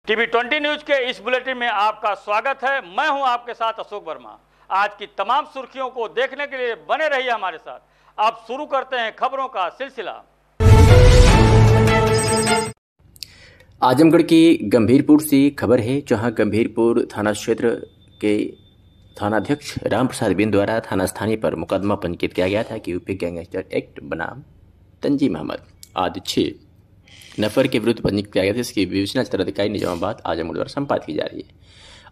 TV 20 news के इस bulletin में आपका स्वागत है। मैं हूं आपके साथ अशोक वर्मा। आज की तमाम सुर्खियों को देखने के लिए बने रहिए हमारे साथ। अब शुरू करते हैं खबरों का सिलसिला। आजमगढ़ की गंभीरपुर से खबर है, जहां गंभीरपुर थाना क्षेत्र के थानाध्यक्ष रामप्रसाद बिन द्वारा थाना स्थानीय पर मुकदमा पंजीकृत किया गया था कि यूपी गैंगस्टर एक्ट बनाम तंजीम अहमद आदि 6 नफर के विरुद्ध पंजीकृत किया गया था। इसकी विवेचना क्षेत्राधिकारी निजामाबाद आजमगढ़ द्वारा संपादित की जा रही है।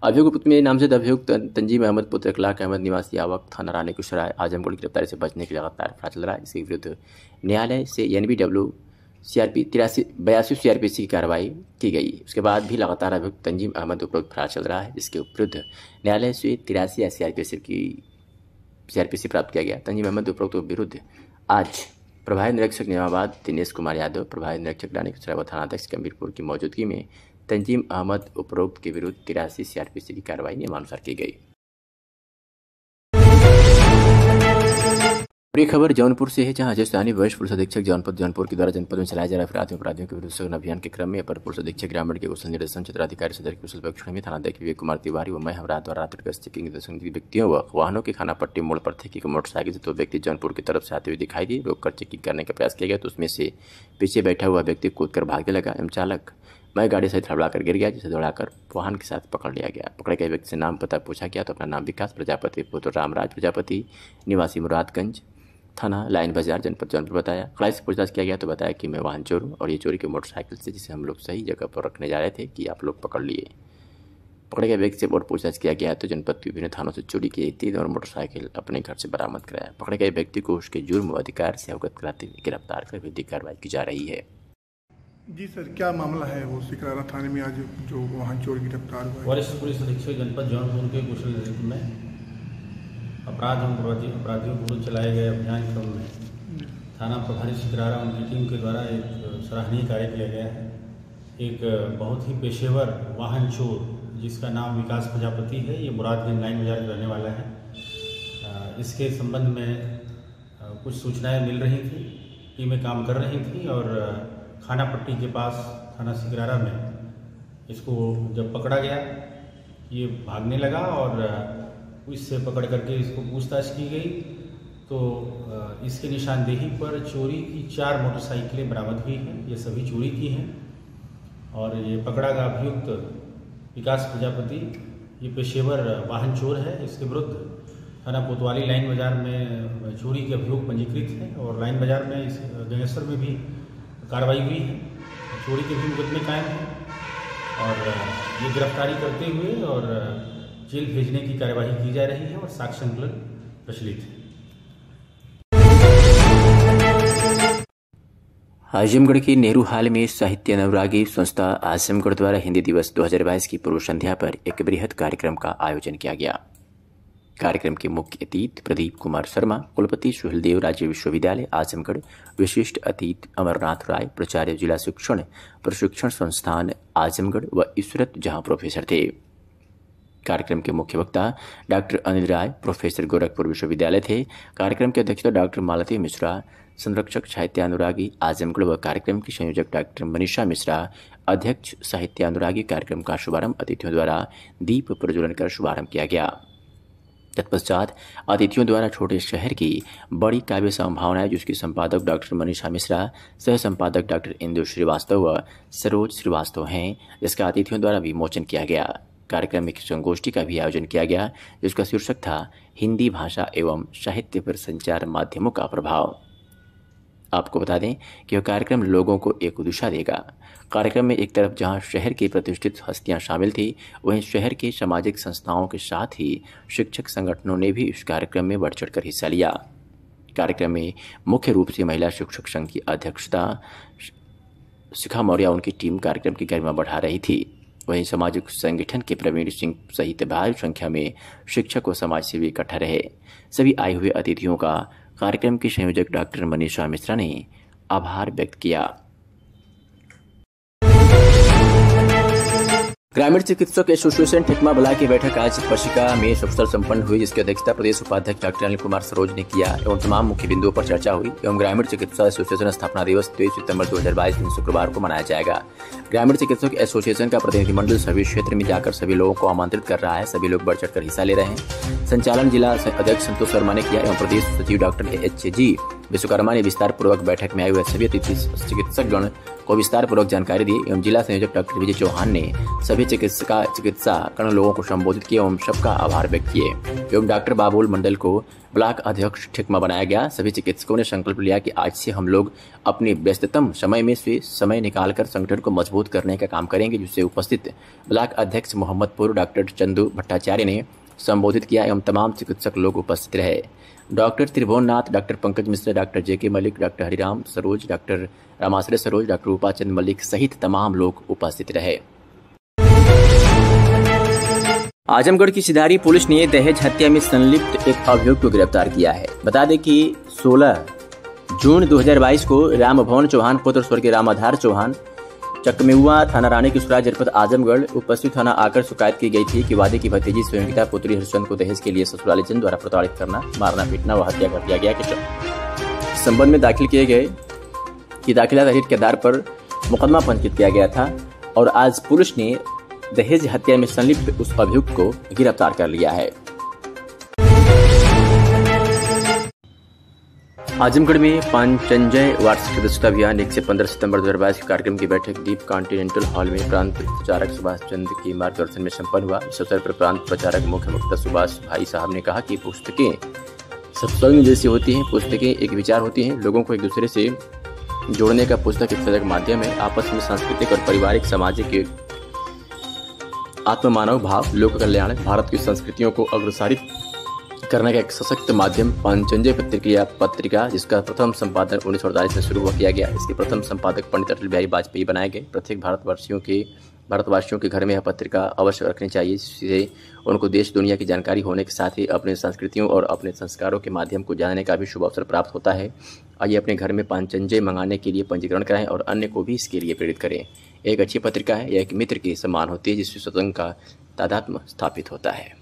अभियुक्त में नामजद अभियुक्त तंजीम अहमद पुत्र इखलाक अहमद निवासी आवक थाना रानी कुशराय आजमगढ़ की गिरफ्तारी से बचने के लिए लगातार प्रयास चल रहा है। इसके विरुद्ध न्यायालय से NBW CRP 82 CRPC की कार्रवाई की गई। उसके बाद भी लगातार अभियुक्त तंजीम अहमद उपरोक्त फरार चल रहा है, जिसके विरुद्ध न्यायालय से 83 CRPC प्राप्त किया गया। तंजीम अहमद उपरोक्त विरुद्ध आज प्रभारी निरीक्षक निजामाबाद दिनेश कुमार यादव, प्रभारी निरीक्षक रानी कुशराय व थानाध्यक्ष गंभीरपुर की मौजूदगी में तंजीम अहमद उपरोक्त के विरुद्ध 83 CRPC की कार्रवाई नियमानुसार की गई। ये खबर जौनपुर से है, जहां राजस्थानी वरिष्ठ पुलिस अधीक्षक जौनपुर के द्वारा जनपद में चलाए जा रहे अपराधियों के विरुद्ध सघन अभियान के क्रम में अपर पुलिस अधीक्षक ग्रामीण के कुशल निर्देशन क्षेत्राधिकारी सदर कुशल परीक्षण में थानाध्यक्ष विवेक कुमार तिवारी व मैं हमरा द्वारा रात्रि गश्त चेकिंग निर्देशन व्यक्तियों व वाहनों के खाना पट्टी मोड़ पर थे कि मोटरसाइकिल से 2 व्यक्ति जौनपुर की तरफ से आते हुए दिखाई दिए। रोककर चेकिंग करने का प्रयास किया गया तो उसमें से पीछे बैठा हुआ व्यक्ति कूदकर भागने लगा एवं चालक मैं गाड़ी सहित हड़बड़ाकर गिर गया, जिसे दौड़ाकर वाहन के साथ पकड़ लिया गया। पकड़े गए व्यक्ति से नाम पता पूछा गया तो अपना नाम विकास प्रजापति पुत्र रामराज प्रजापति निवासी मुरादगंज थाना लाइन बाजार जनपद जौनपुर बताया। कड़ाई से पूछताछ किया गया तो बताया कि मैं वाहन चोर हूँ और ये चोरी की मोटरसाइकिल से, जिसे हम लोग सही जगह पर रखने जा रहे थे कि आप लोग पकड़ लिए। पकड़े गए व्यक्ति से और पूछताछ किया गया तो जनपद के विभिन्न थानों से चोरी की 3 और मोटरसाइकिल अपने घर से बरामद कराया। पकड़े गए व्यक्ति को उसके जुर्म व अधिकार से अवगत कराते हुए गिरफ्तार कर विधिक कार्रवाई की जा रही है। जी सर, क्या मामला है वो सिकरारा थाने में आज जो वाहन चोर गिरफ्तार हुआ? वरिष्ठ पुलिस अधीक्षक जनपद जौनपुर के कुशल नेतृत्व में अपराध एवं अपराधियों के विरुद्ध चलाए गए अभियान क्रम में थाना प्रभारी सिकरारा उनकी टीम के द्वारा एक सराहनीय कार्य किया गया है। एक बहुत ही पेशेवर वाहन चोर जिसका नाम विकास प्रजापति है, ये मुरादगंज लाइन बाजार में रहने वाला है। इसके संबंध में कुछ सूचनाएं मिल रही थी, टीमें काम कर रही थी और खाना पट्टी के पास थाना सिकरारा में इसको जब पकड़ा गया ये भागने लगा और इससे पकड़ करके इसको पूछताछ की गई तो इसके निशानदेही पर चोरी की 4 मोटरसाइकिलें बरामद हुई हैं। ये सभी चोरी की हैं और ये पकड़ा गया अभियुक्त विकास प्रजापति ये पेशेवर वाहन चोर है। इसके विरुद्ध थाना कोतवाली लाइन बाजार में चोरी के अभियोग पंजीकृत है और लाइन बाजार में इस गैंगस्टर में भी कार्रवाई हुई है। चोरी के भी मुकदमे कायम हैं और ये गिरफ्तारी करते हुए और जेल भेजने की कार्यवाही की जा रही है और साक्ष्य संकलन प्रचलित है। आजमगढ़ के नेहरू हाल में साहित्य अनुरागी संस्था आजमगढ़ द्वारा हिंदी दिवस 2022 की पूर्व संध्या पर एक बृहद कार्यक्रम का आयोजन किया गया। कार्यक्रम के मुख्य अतिथि प्रदीप कुमार शर्मा, कुलपति सुहेलदेव राज्य विश्वविद्यालय आजमगढ़, विशिष्ट अतिथि अमरनाथ राय, प्राचार्य जिला शिक्षण प्रशिक्षण संस्थान आजमगढ़ व इशरत जहां प्रोफेसर थे। कार्यक्रम के मुख्य वक्ता डॉक्टर अनिल राय, प्रोफेसर गोरखपुर विश्वविद्यालय थे। कार्यक्रम की अध्यक्षता डॉक्टर मालती मिश्रा, संरक्षक साहित्य अनुरागी आजमगढ़ व कार्यक्रम की संयोजक डॉक्टर मनीषा मिश्रा, अध्यक्ष साहित्य अनुरागी। कार्यक्रम का शुभारंभ अतिथियों द्वारा दीप प्रज्वलन कर शुभारंभ किया गया। तत्पश्चात अतिथियों द्वारा छोटे शहर की बड़ी काव्य संभावनाएं, जिसकी संपादक डॉक्टर मनीषा मिश्रा, सह संपादक डॉक्टर इंदु श्रीवास्तव व सरोज श्रीवास्तव हैं, जिसका अतिथियों द्वारा विमोचन किया गया। कार्यक्रम में संगोष्ठी का भी आयोजन किया गया, जिसका शीर्षक था हिंदी भाषा एवं साहित्य पर संचार माध्यमों का प्रभाव। आपको बता दें कि यह कार्यक्रम लोगों को एक दिशा देगा। कार्यक्रम में एक तरफ जहां शहर की प्रतिष्ठित हस्तियां शामिल थी, वहीं शहर के सामाजिक संस्थाओं के साथ ही शिक्षक संगठनों ने भी इस कार्यक्रम में बढ़ चढ़कर हिस्सा लिया। कार्यक्रम में मुख्य रूप से महिला शिक्षक संघ की अध्यक्षता शिखा मौर्य उनकी टीम कार्यक्रम की गरिमा बढ़ा रही थी। वहीं सामाजिक संगठन के प्रवीण सिंह सहित भारी संख्या में शिक्षक व समाजसेवी इकट्ठा रहे। सभी आए हुए अतिथियों का कार्यक्रम की संयोजक डॉक्टर मनीषा मिश्रा ने आभार व्यक्त किया। ग्रामीण चिकित्सक एसोसिएशन ठेकमा बला की बैठक आज पशिका में सकुशल संपन्न हुई, जिसकी अध्यक्षता प्रदेश उपाध्यक्ष डॉक्टर अनिल कुमार सरोज ने किया एवं तमाम मुख्य बिंदुओं पर चर्चा हुई। एवं ग्रामीण चिकित्सा एसोसिएशन स्थापना दिवस 23 सितंबर 2022 दिन शुक्रवार को मनाया जाएगा। ग्रामीण चिकित्सक एसोसिएशन का प्रतिनिधिमंडल सभी क्षेत्र में जाकर सभी लोगों को आमंत्रित कर रहा है। सभी लोग बढ़ चढ़कर हिस्सा ले रहे हैं। संचालन जिला अध्यक्ष संतोष शर्मा ने किया एवं प्रदेश सचिव डॉक्टर एच.जी. विश्वकर्मा ने विस्तार पूर्वक बैठक में आए हुए सभी अतिथि चिकित्सक गण को विस्तार पूर्वक जानकारी दी एवं जिला संयोजक डॉक्टर विजय चौहान ने सभी चिकित्सा कर्ण लोगों को संबोधित किया एवं सबका आभार व्यक्त किए एवं डॉक्टर बाबुल मंडल को ब्लॉक अध्यक्ष ठेकमा बनाया गया। सभी चिकित्सकों ने संकल्प लिया कि आज से हम लोग अपने व्यस्ततम समय में से समय निकालकर संगठन को मजबूत करने का काम करेंगे, जिससे उपस्थित ब्लॉक अध्यक्ष मोहम्मदपुर डॉक्टर चंदू भट्टाचार्य ने संबोधित किया एवं तमाम चिकित्सक लोग उपस्थित रहे। Doctor Tribhuvan Nath, doctor Pankaj Mishra, doctor J K. Malik, doctor Hariram Saroj, doctor Ramashray Saroj, doctor Rupachand Malik सहित तमाम लोग उपस्थित रहे। आजमगढ़ की सिधारी पुलिस ने दहेज हत्या में संलिप्त एक अभियुक्त को गिरफ्तार किया है। बता दें कि 16 जून 2022 को राम भवन चौहान पुत्र स्वर्गीय रामाधार चौहान चकमेहुआ थाना रानी की सुराज जनपद आजमगढ़ उपस्थित थाना आकर शिकायत की गई थी कि वादे की भतीजी स्वयंकिता पुत्री हरिचंद को दहेज के लिए ससुरालीजन द्वारा प्रताड़ित करना, मारना, पीटना व हत्या कर दिया गया के संबंध में दाखिल किए गए कि दाखिला तहरीर के आधार पर मुकदमा पंजीकृत किया गया था और आज पुलिस ने दहेज हत्या में संलिप्त उस अभियुक्त को गिरफ्तार कर लिया है। आजमगढ़ में पांचजन्य वार्षिक सदस्यता अभियान 1 से 15 सितंबर 2022 के कार्यक्रम की बैठक दीप कॉन्टिनेंटल हॉल में प्रांत प्रचारक सुभाष चंद्र के मार्गदर्शन में संपन्न हुआ। इस अवसर पर प्रांत प्रचारक मुख्य वक्ता सुभाष भाई साहब ने कहा कि पुस्तकें सत्संग जैसी होती हैं, पुस्तकें एक विचार होती हैं, लोगों को एक दूसरे से जोड़ने का पुस्तक एक सजग माध्यम है। आपस में सांस्कृतिक और पारिवारिक सामाजिक आत्म मानव भाव, लोक कल्याण, भारत की संस्कृतियों को अग्रसारित करने का एक सशक्त माध्यम पांचजन्य पत्रिका जिसका प्रथम संपादन 1948 में शुरू किया गया। इसके प्रथम संपादक पंडित अटल बिहारी वाजपेयी बनाए गए। प्रत्येक भारतवासियों के घर में यह पत्रिका अवश्य रखनी चाहिए, जिससे उनको देश दुनिया की जानकारी होने के साथ ही अपने संस्कृतियों और अपने संस्कारों के माध्यम को जानने का भी शुभ अवसर प्राप्त होता है। आइए अपने घर में पांचजन्य मंगाने के लिए पंजीकरण कराएं और अन्य को भी इसके लिए प्रेरित करें। एक अच्छी पत्रिका है, यह एक मित्र के समान होती है जिससे सत्संग का तादात्म्य स्थापित होता है।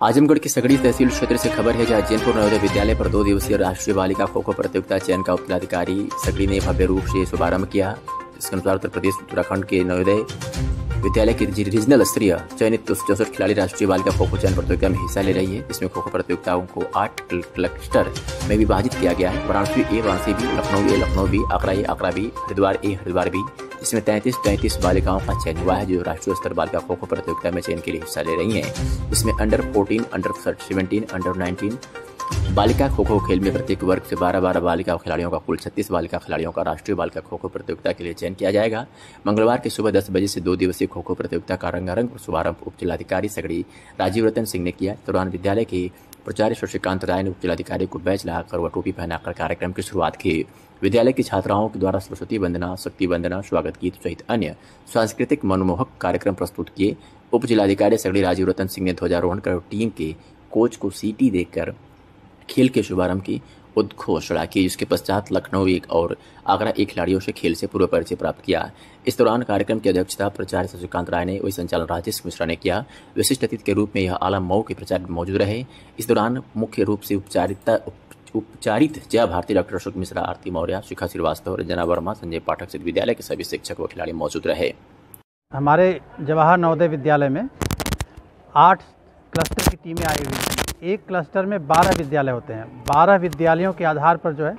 आजमगढ़ की सगड़ी तहसील क्षेत्र से खबर है, जहां जैनपुर नवोदय विद्यालय पर 2 दिवसीय राष्ट्रीय बालिका खो खो प्रतियोगिता चयन का उपजिलाधिकारी सगड़ी ने भव्य रूप से शुभारंभ किया। इसके अनुसार उत्तर प्रदेश उत्तराखंड के नवोदय विद्यालय की रीजनल स्तरीय चयनित 64 खिलाड़ी राष्ट्रीय बालिका खो खो चयन प्रतियोगिता में हिस्सा ले रही है। इसमें खो खो प्रतियोगिताओं को 8 क्लस्टर में विभाजित किया गया है। वाराणसी ए, वाराणसी बी, लखनऊ ए, लखनऊ बी, आगरा ए, आगरा बी, हरिद्वार ए, हरिद्वार बी। इसमें 33 बालिकाओं का चयन हुआ है जो राष्ट्रीय स्तर बालिका खो खो प्रतियोगिता में चयन के लिए हिस्सा ले रही हैं। इसमें अंडर 14, अंडर 17, अंडर 19 बालिका खो खो खेल में प्रत्येक वर्ग से 12 बालिका खिलाड़ियों का कुल 36 बालिका खिलाड़ियों का राष्ट्रीय बालिका खो खो प्रतियोगिता के लिए चयन किया जाएगा। मंगलवार की सुबह 10 बजे से 2 दिवसीय खो खो प्रतियोगिता का रंगारंग शुभारंभ उप जिलाधिकारी सगड़ी राजीव रतन सिंह ने किया। दौरान विद्यालय के प्राचार्य शशिकांत राय ने उप जिलाधिकारी को बैच लगाकर व टोपी पहनाकर कार्यक्रम की शुरुआत की। विद्यालय की छात्राओं के द्वारा सरस्वती वंदना, शक्ति वंदना, स्वागत गीत सहित अन्य सांस्कृतिक मनमोहक कार्यक्रम प्रस्तुत किए। उप जिलाधिकारी सगड़ी राजीव रतन सिंह ने ध्वजारोहण कर टीम के कोच को सीटी देकर खेल के शुभारंभ की उद्घोषणा की, जिसके पश्चात लखनऊ 1 और आगरा 1 खिलाड़ियों से खेल से पूर्व परिचय प्राप्त किया। इस दौरान कार्यक्रम की अध्यक्षता प्राचार्य शशिकांत राय ने, वही संचालन राजेश मिश्रा ने किया। विशिष्ट अतिथि के रूप में यह आलम मऊ के प्राचार्य मौजूद रहे। इस दौरान मुख्य रूप से उपचारित जया भारती, डॉक्टर अशोक मिश्रा, आरती मौर्य, शिखा श्रीवास्तव, रंजना वर्मा, संजय पाठक सहित विद्यालय के सभी शिक्षक व खिलाड़ी मौजूद रहे। हमारे जवाहर नवोदय विद्यालय में 8 क्लस्टर की टीमें आई हुई थी। एक क्लस्टर में 12 विद्यालय होते हैं। 12 विद्यालयों के आधार पर जो है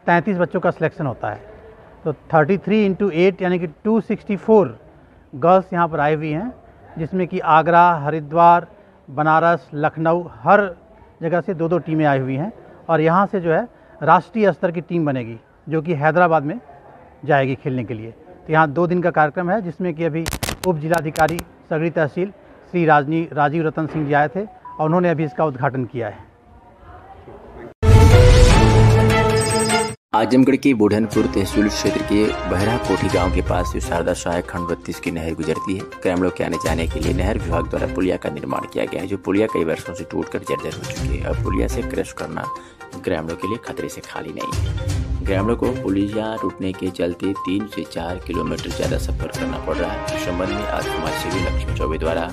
33 बच्चों का सिलेक्शन होता है। तो 33 × 8 यानी कि 264 गर्ल्स यहाँ पर आई हुई हैं, जिसमें कि आगरा, हरिद्वार, बनारस, लखनऊ हर जगह से 2-2 टीमें आई हुई हैं। और यहाँ से जो है राष्ट्रीय स्तर की टीम बनेगी जो कि हैदराबाद में जाएगी खेलने के लिए। तो यहाँ 2 दिन का कार्यक्रम है, जिसमें कि अभी उप जिलाधिकारी सगड़ी तहसील श्री राजीव रतन सिंह जी आए थे और उन्होंने अभी इसका उद्घाटन किया है। आजमगढ़ के बुढ़नपुर तहसील क्षेत्र के बहरा कोठी गांव के पास शारदा सहायक खंड 32 की नहर गुजरती है। ग्रामीणों के आने जाने के लिए नहर विभाग द्वारा पुलिया का निर्माण किया गया है, जो पुलिया कई वर्षों से टूटकर जर्जर हो चुकी है। अब पुलिया से क्रॉस करना ग्रामीणों के लिए खतरे से खाली नहीं है। ग्रामीणों को पुलिया टूटने के चलते 3 से 4 किलोमीटर ज्यादा सफर करना पड़ रहा है। इस संबंध में आज समाजसेवी लक्ष्मी चौबे द्वारा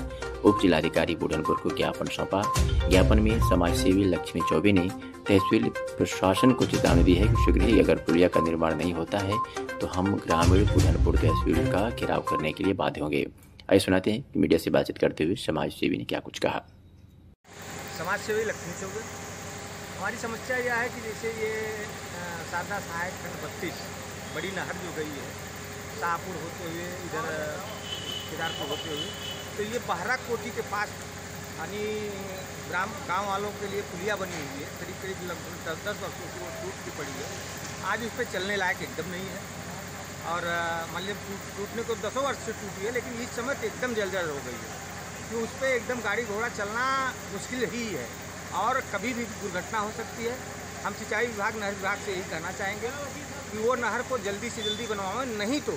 उप जिलाधिकारी बुढ़नपुर को ज्ञापन सौंपा। ज्ञापन में समाजसेवी लक्ष्मी चौबे ने तहसील प्रशासन को चेतावनी दी है कि शीघ्र ही अगर पुलिया का निर्माण नहीं होता है तो हम ग्रामीण बुढ़नपुर तहसील का घेराव करने के लिए बाध्य होंगे। आइए सुनाते हैं कि मीडिया से बातचीत करते हुए समाजसेवी ने क्या कुछ कहा। समाजसेवी लक्ष्मी चौबे, हमारी समस्या यह है कि जैसे ये सारदा सहायक खंड 32 बड़ी नहर जो गई है शाहपुर होते हुए इधर केदारपुर होते हुए, तो ये बहरा कोठी के पास यानी गांव वालों के लिए पुलिया बनी हुई है। करीब लगभग 10 वर्षों की वो टूट की पड़ी है। आज उस पर चलने लायक एकदम नहीं है और मतलब टूटने को 10 वर्ष से टूटी है, लेकिन इस समय तो एकदम जर्जर हो गई है कि उस पर एकदम गाड़ी घोड़ा चलना मुश्किल ही है और कभी भी दुर्घटना हो सकती है। हम सिंचाई विभाग, नहर विभाग से यही कहना चाहेंगे कि वो नहर को जल्दी से जल्दी बनवाएं, नहीं तो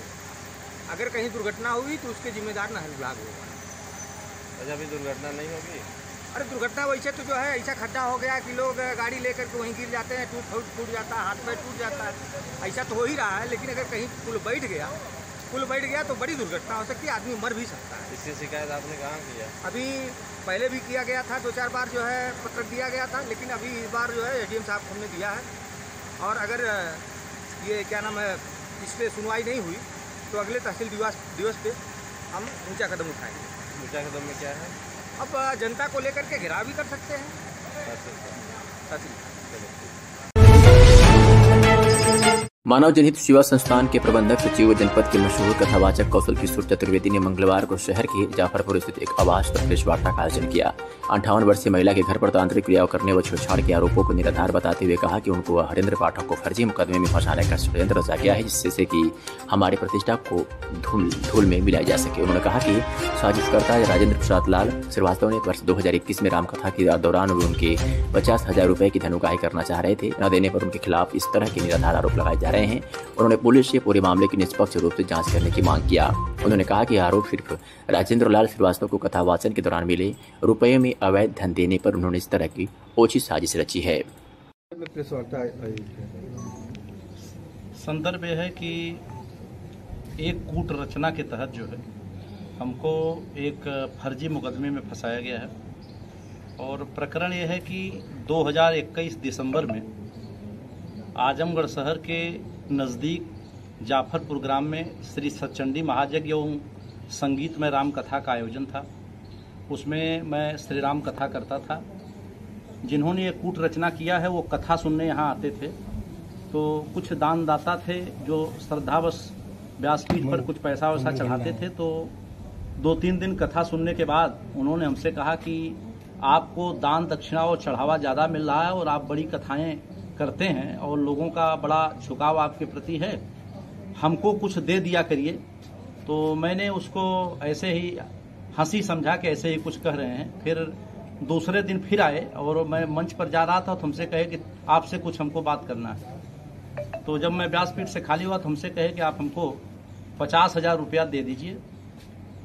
अगर कहीं दुर्घटना हुई तो उसके जिम्मेदार नहर विभाग होगा। अच्छा, अभी दुर्घटना नहीं होगी? अरे दुर्घटना वैसे तो जो है ऐसा खड्डा हो गया कि लोग गाड़ी लेकर के वहीं गिर जाते हैं, टूट जाता है, हाथ पैर टूट जाता है, ऐसा तो हो ही रहा है। लेकिन अगर कहीं पुल बैठ गया तो बड़ी दुर्घटना हो सकती है, आदमी मर भी सकता है। इसकी शिकायत आपने कहाँ किया? अभी पहले भी किया गया था, 2-4 बार जो है पत्र दिया गया था, लेकिन अभी इस बार जो है एसडीएम साहब को हमने दिया है और अगर ये क्या नाम है इस पर सुनवाई नहीं हुई तो अगले तहसील दिवस पे हम ऊंचा कदम उठाएंगे। ऊंचा कदम में क्या है? अब जनता को लेकर के घेराव भी कर सकते हैं। तहसील मानव जनहित सेवा संस्थान के प्रबंधक सचिव व जनपद के मशहूर कथावाचक कौशल किशोर चतुर्वेदी ने मंगलवार को शहर के जाफरपुर स्थित एक आवास पर प्रेस वार्ता का आयोजन किया। 58 वर्षीय महिला के घर पर तांत्रिक क्रियाओं करने व छेड़छाड़ के आरोपों को निराधार बताते हुए कहा कि उनको हरेंद्र पाठक को फर्जी मुकदमे में फंसाने का षड्यंत्र रचा गया है, जिससे कि हमारी प्रतिष्ठा को धूल में मिलाई जा सके। उन्होंने कहा कि साजिशकर्ता राजेंद्र प्रसाद लाल श्रीवास्तव ने वर्ष 2021 में रामकथा के दौरान उनके 50,000 रुपए की धन करना चाह रहे थे। न देने पर उनके खिलाफ इस तरह के निराधार आरोप लगाए जा रहे हैं। उन्होंने पुलिस से पूरे मामले की निष्पक्ष रूप से जांच करने की मांग किया। उन्होंने कहा कि आरोप सिर्फ राजेंद्र लाल श्रीवास्तव को कथावाचन के दौरान मिले रुपये में अवैध धन देने पर उन्होंने इस तरह की ओछी साजिश रची है। संदर्भ यह है कि एक कूट रचना के तहत जो है हमको एक फर्जी मुकदमे में फंसाया गया है और प्रकरण यह है कि 2021 दिसंबर में आजमगढ़ शहर के नज़दीक जाफरपुर ग्राम में श्री सचंडी महायज्ञ एवं संगीतमय राम कथा का आयोजन था। उसमें मैं श्री राम कथा करता था। जिन्होंने ये कूट रचना किया है वो कथा सुनने यहाँ आते थे, तो कुछ दानदाता थे जो श्रद्धावश व्यासपीठ पर कुछ पैसा वैसा चढ़ाते थे। तो 2-3 दिन कथा सुनने के बाद उन्होंने हमसे कहा कि आपको दान दक्षिणा और चढ़ावा ज़्यादा मिल रहा है और आप बड़ी कथाएँ करते हैं और लोगों का बड़ा झुकाव आपके प्रति है, हमको कुछ दे दिया करिए। तो मैंने उसको ऐसे ही हंसी समझा कि ऐसे ही कुछ कह रहे हैं। फिर दूसरे दिन फिर आए और मैं मंच पर जा रहा था तो हमसे कहे कि आपसे कुछ हमको बात करना है। तो जब मैं व्यासपीठ से खाली हुआ तो हमसे कहे कि आप हमको 50,000 रुपया दे दीजिए।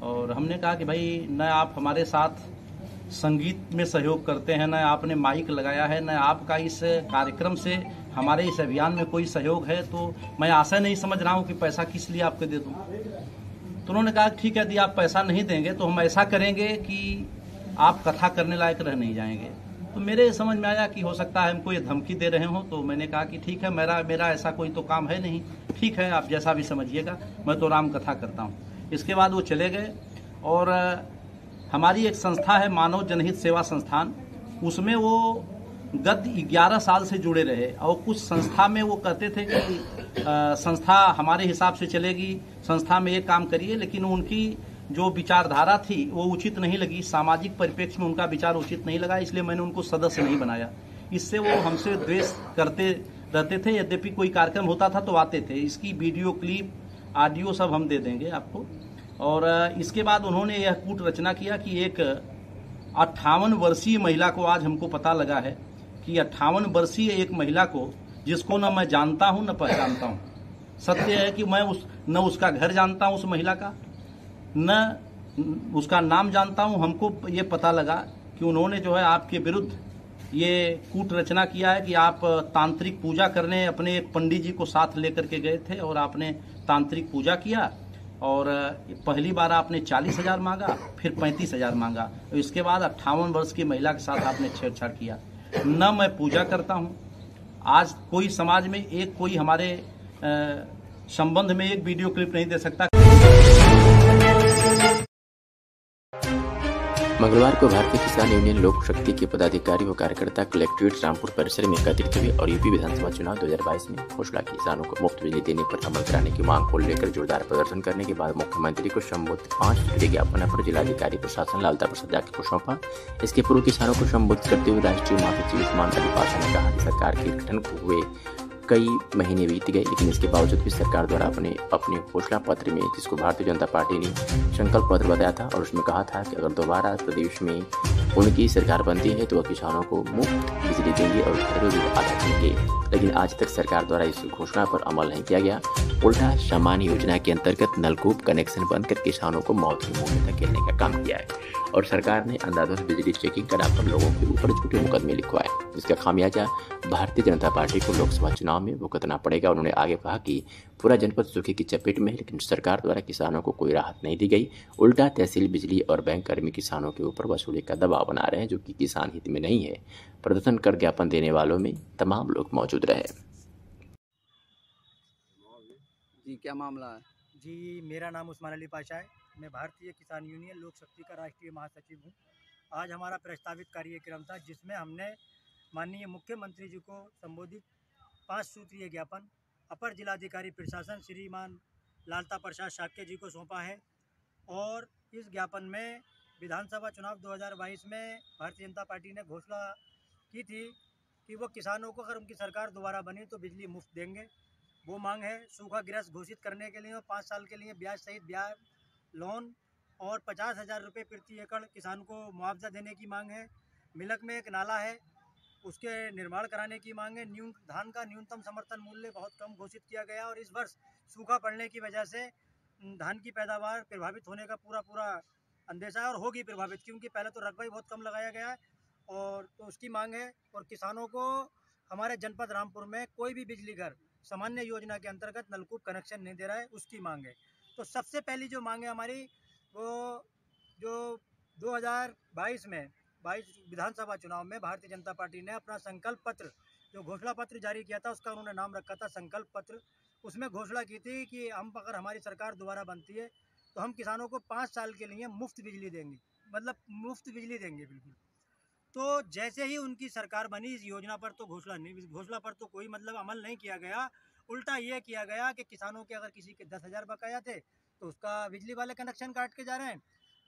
और हमने कहा कि भाई न आप हमारे साथ संगीत में सहयोग करते हैं, न आपने माइक लगाया है, न आपका इस कार्यक्रम से हमारे इस अभियान में कोई सहयोग है, तो मैं आशा नहीं समझ रहा हूँ कि पैसा किस लिए आपको दे दूँ। तो उन्होंने कहा ठीक है, यदि आप पैसा नहीं देंगे तो हम ऐसा करेंगे कि आप कथा करने लायक रह नहीं जाएंगे। तो मेरे समझ में आया कि हो सकता है हमको ये धमकी दे रहे हो। तो मैंने कहा कि ठीक है, मेरा ऐसा कोई तो काम है नहीं, ठीक है आप जैसा भी समझिएगा, मैं तो राम कथा करता हूँ। इसके बाद वो चले गए और हमारी एक संस्था है मानव जनहित सेवा संस्थान, उसमें वो गत 11 साल से जुड़े रहे और कुछ संस्था में वो कहते थे कि संस्था हमारे हिसाब से चलेगी, संस्था में एक काम करिए, लेकिन उनकी जो विचारधारा थी वो उचित नहीं लगी, सामाजिक परिप्रेक्ष्य में उनका विचार उचित नहीं लगा, इसलिए मैंने उनको सदस्य नहीं बनाया। इससे वो हमसे द्वेष करते रहते थे। यद्यपि कोई कार्यक्रम होता था तो आते थे। इसकी वीडियो क्लिप, ऑडियो सब हम दे देंगे आपको। और इसके बाद उन्होंने यह कूट रचना किया कि एक 58 वर्षीय महिला को, आज हमको पता लगा है कि 58 वर्षीय एक महिला को, जिसको न मैं जानता हूं न पहचानता हूं, सत्य है कि मैं न उसका घर जानता हूं उस महिला का, न उसका नाम जानता हूं। हमको ये पता लगा कि उन्होंने जो है आपके विरुद्ध ये कूट रचना किया है कि आप तांत्रिक पूजा करने अपने एक पंडित जी को साथ लेकर के गए थे और आपने तांत्रिक पूजा किया और पहली बार आपने 40,000 मांगा, फिर 35,000 मांगा। इसके बाद 58 वर्ष की महिला के साथ आपने छेड़छाड़ किया। न मैं पूजा करता हूँ, आज कोई समाज में एक कोई हमारे संबंध में एक वीडियो क्लिप नहीं दे सकता। मंगलवार को भारतीय किसान यूनियन लोक शक्ति के पदाधिकारी व कार्यकर्ता कलेक्ट्रेट रामपुर परिसर में एकत्रित हुए और यूपी विधानसभा चुनाव 2022 में घोषणा की किसानों को मुफ्त बिजली देने पर अमल कराने की मांग को लेकर जोरदार प्रदर्शन करने के बाद मुख्यमंत्री को संबोधित 5 सूत्रीय ज्ञापन पर जिलाधिकारी प्रशासन लालता प्रसाद जाके को सौंपा। इसके पूर्व किसानों को संबोधित करते हुए राष्ट्रीय महासचिव उस्मान अली पाशा ने कहा कि सरकार के गठन को हुए कई महीने बीत गए, लेकिन इसके बावजूद भी सरकार द्वारा अपने घोषणा पत्र में, जिसको भारतीय जनता पार्टी ने संकल्प पत्र बताया था और उसमें कहा था कि अगर दोबारा प्रदेश में उनकी सरकार बनती है तो वह किसानों को मुफ्त बिजली देंगे और घरेलू बिल अदा करेंगे, लेकिन आज तक सरकार द्वारा इस घोषणा पर अमल नहीं किया गया। उल्टा सामान्य योजना के अंतर्गत नलकूप कनेक्शन बंद कर किसानों को मौत के मुंह में धकेलने का काम किया है और सरकार ने अंधाधुंध बिजली चेकिंग कराकर लोगों के ऊपर झूठे मुकदमे लिखवाए, जिसका खामियाजा भारतीय जनता पार्टी को लोकसभा चुनाव में भुगतना पड़ेगा। उन्होंने आगे कहा कि पूरा जनपद सूखे की चपेट में है, लेकिन सरकार द्वारा किसानों को कोई राहत नहीं दी गई। उल्टा तहसील, बिजली और बैंक कर्मी किसानों के ऊपर वसूली का दबाव बना रहे हैं, जो कि किसान हित में नहीं है। प्रदर्शन कर ज्ञापन देने वालों में तमाम लोग मौजूद रहे। जी क्या मामला है? जी मेरा नाम उस्मान अली पाशा है, मैं भारतीय किसान यूनियन लोक शक्ति का राष्ट्रीय महासचिव हूँ। आज हमारा प्रस्तावित कार्यक्रम था जिसमें हमने माननीय मुख्यमंत्री जी को संबोधित 5 सूत्रीय ज्ञापन अपर जिलाधिकारी प्रशासन श्रीमान लालता प्रसाद शाक्य जी को सौंपा है और इस ज्ञापन में विधानसभा चुनाव 2022 में भारतीय जनता पार्टी ने घोषणा की थी कि वो किसानों को अगर उनकी सरकार दोबारा बनी तो बिजली मुफ्त देंगे। वो मांग है सूखाग्रस्त घोषित करने के लिए और 5 साल के लिए ब्याज सहित ब्याज लोन और 50,000 रुपये प्रति एकड़ किसान को मुआवजा देने की मांग है। मिलक में एक नाला है उसके निर्माण कराने की मांग है। धान का न्यूनतम समर्थन मूल्य बहुत कम घोषित किया गया और इस वर्ष सूखा पड़ने की वजह से धान की पैदावार प्रभावित होने का पूरा अंदेशा है और होगी प्रभावित, क्योंकि पहले तो रकबा ही बहुत कम लगाया गया है और तो उसकी मांग है। और किसानों को हमारे जनपद रामपुर में कोई भी बिजली घर सामान्य योजना के अंतर्गत नलकूप कनेक्शन नहीं दे रहा है, उसकी मांग है। तो सबसे पहली जो मांग है हमारी वो जो 2022 में 22 विधानसभा चुनाव में भारतीय जनता पार्टी ने अपना संकल्प पत्र जो घोषणा पत्र जारी किया था उसका उन्होंने नाम रखा था संकल्प पत्र। उसमें घोषणा की थी कि हम अगर हमारी सरकार दोबारा बनती है तो हम किसानों को 5 साल के लिए मुफ्त बिजली देंगे, मतलब मुफ्त बिजली देंगे बिल्कुल। तो जैसे ही उनकी सरकार बनी इस योजना पर तो घोषणा पर तो कोई मतलब अमल नहीं किया गया। उल्टा ये किया गया कि किसानों के अगर किसी के 10,000 बकाया थे तो उसका बिजली वाले कनेक्शन काट के जा रहे हैं,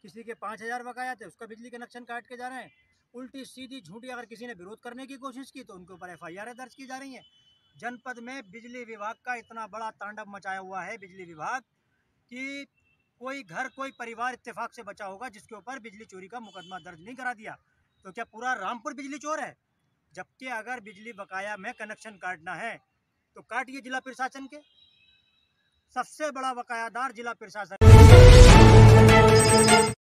किसी के 5,000 बकाया थे उसका बिजली कनेक्शन काट के जा रहे हैं। उल्टी सीधी झूठी अगर किसी ने विरोध करने की कोशिश की तो उनके ऊपर FIR दर्ज की जा रही हैं। जनपद में बिजली विभाग का इतना बड़ा तांडव मचाया हुआ है बिजली विभाग कि कोई घर कोई परिवार इत्तेफाक से बचा होगा जिसके ऊपर बिजली चोरी का मुकदमा दर्ज नहीं करा दिया। तो क्या पूरा रामपुर बिजली चोर है? जबकि अगर बिजली बकाया में कनेक्शन काटना है तो काटिए जिला प्रशासन के, सबसे बड़ा बकायादार जिला प्रशासन।